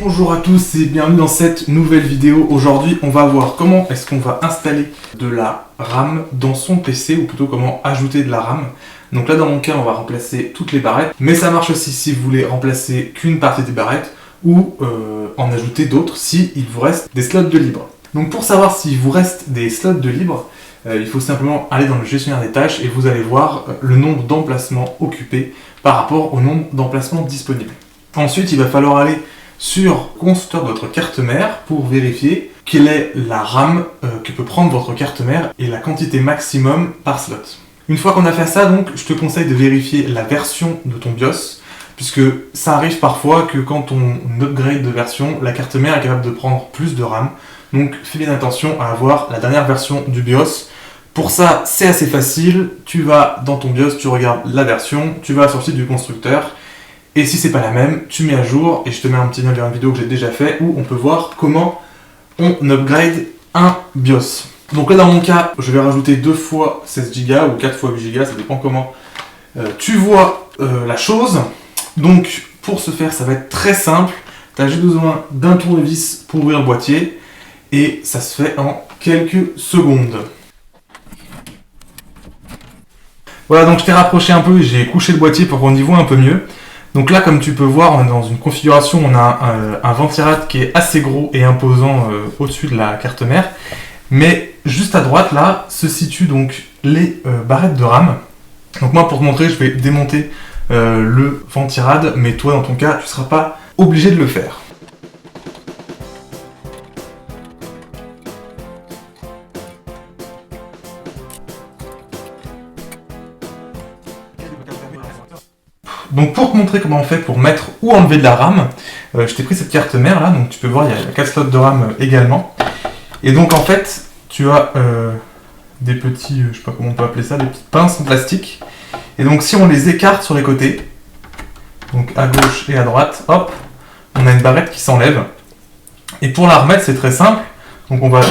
Bonjour à tous et bienvenue dans cette nouvelle vidéo. Aujourd'hui, on va voir comment est-ce qu'on va installer de la RAM dans son PC, ou plutôt comment ajouter de la RAM. Donc là, dans mon cas, on va remplacer toutes les barrettes, mais ça marche aussi si vous voulez remplacer qu'une partie des barrettes ou en ajouter d'autres si il vous reste des slots de libre. Donc pour savoir s'il vous reste des slots de libre, il faut simplement aller dans le gestionnaire des tâches et vous allez voir le nombre d'emplacements occupés par rapport au nombre d'emplacements disponibles. Ensuite, il va falloir aller sur le constructeur de votre carte mère pour vérifier quelle est la RAM que peut prendre votre carte mère et la quantité maximum par slot. Une fois qu'on a fait ça, donc, je te conseille de vérifier la version de ton BIOS, puisque ça arrive parfois que quand on upgrade de version, la carte mère est capable de prendre plus de RAM. Donc fais bien attention à avoir la dernière version du BIOS. Pour ça, c'est assez facile. Tu vas dans ton BIOS, tu regardes la version, tu vas sur le site du constructeur. Et si c'est pas la même, tu mets à jour, et je te mets un petit lien vers une vidéo que j'ai déjà fait où on peut voir comment on upgrade un BIOS. Donc là, dans mon cas, je vais rajouter 2 fois 16 Go ou 4 fois 8 Go, ça dépend comment tu vois la chose. Donc pour ce faire, ça va être très simple. Tu as juste besoin d'un tournevis pour ouvrir le boîtier et ça se fait en quelques secondes. Voilà, donc je t'ai rapproché un peu et j'ai couché le boîtier pour qu'on y voit un peu mieux. Donc là, comme tu peux voir, on est dans une configuration, on a un ventirad qui est assez gros et imposant au-dessus de la carte mère. Mais juste à droite, là, se situent donc les barrettes de RAM. Donc moi, pour te montrer, je vais démonter le ventirad, mais toi, dans ton cas, tu ne seras pas obligé de le faire. Donc pour te montrer comment on fait pour mettre ou enlever de la RAM, je t'ai pris cette carte mère là, donc tu peux voir il y a 4 slots de RAM également. Et donc en fait, tu as des petits, je sais pas comment on peut appeler ça, des petites pinces en plastique. Et donc si on les écarte sur les côtés, donc à gauche et à droite, hop, on a une barrette qui s'enlève. Et pour la remettre, c'est très simple. Donc on va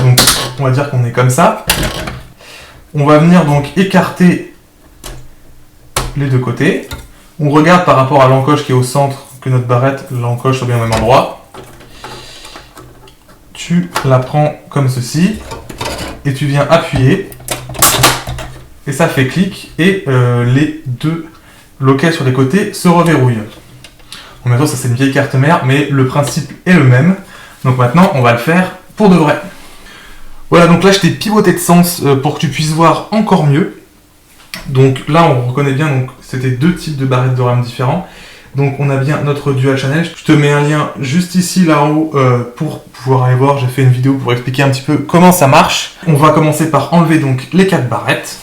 dire qu'on est comme ça. On va venir donc écarter les deux côtés. On regarde par rapport à l'encoche qui est au centre que notre barrette, l'encoche soit bien au même endroit. Tu la prends comme ceci et tu viens appuyer et ça fait clic et les deux loquets sur les côtés se reverrouillent. En même temps, ça c'est une vieille carte mère, mais le principe est le même. Donc maintenant, on va le faire pour de vrai. Voilà, donc là je t'ai pivoté de sens pour que tu puisses voir encore mieux. Donc là, on reconnaît bien, donc c'était 2 types de barrettes de RAM différents. Donc on a bien notre dual channel. Je te mets un lien juste ici, là en haut, pour pouvoir aller voir. J'ai fait une vidéo pour expliquer un petit peu comment ça marche. On va commencer par enlever donc les 4 barrettes.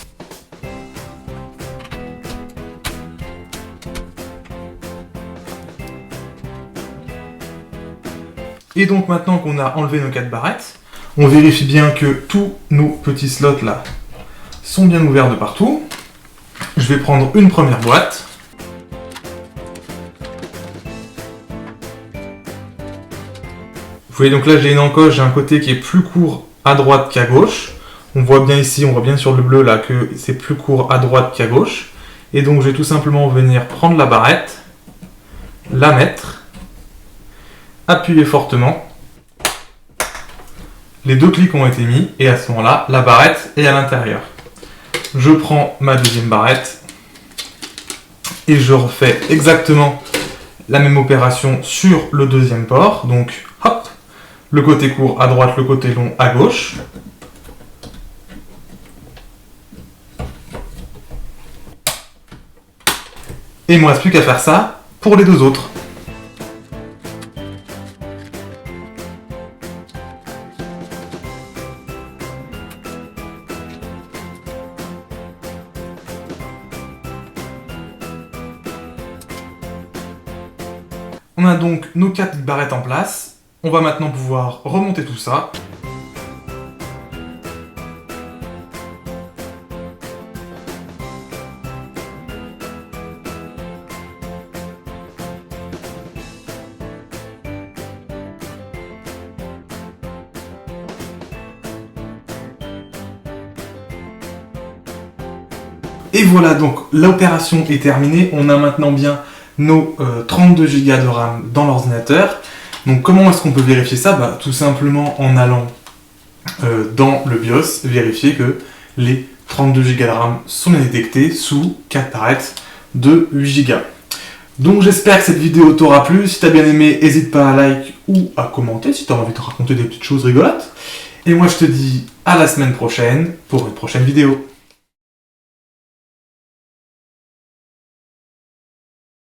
Et donc maintenant qu'on a enlevé nos 4 barrettes, on vérifie bien que tous nos petits slots là sont bien ouverts de partout. Je vais prendre une première boîte. Vous voyez donc là j'ai une encoche, j'ai un côté qui est plus court à droite qu'à gauche. On voit bien ici, on voit bien sur le bleu là que c'est plus court à droite qu'à gauche. Et donc je vais tout simplement venir prendre la barrette, la mettre, appuyer fortement. Les 2 clics ont été mis et à ce moment-là, la barrette est à l'intérieur. Je prends ma deuxième barrette et je refais exactement la même opération sur le deuxième port. Donc, hop, le côté court à droite, le côté long à gauche. Et il ne me reste plus qu'à faire ça pour les 2 autres. On a donc nos 4 barrettes en place. On va maintenant pouvoir remonter tout ça. Et voilà, donc l'opération est terminée. On a maintenant bien nos 32 Go de RAM dans l'ordinateur. Donc comment est-ce qu'on peut vérifier ça? Tout simplement en allant dans le BIOS, vérifier que les 32 Go de RAM sont bien détectés sous 4 paramètres de 8 Go. Donc j'espère que cette vidéo t'aura plu. Si t'as bien aimé, n'hésite pas à like ou à commenter si t'as envie de te raconter des petites choses rigolotes. Et moi je te dis à la semaine prochaine pour une prochaine vidéo.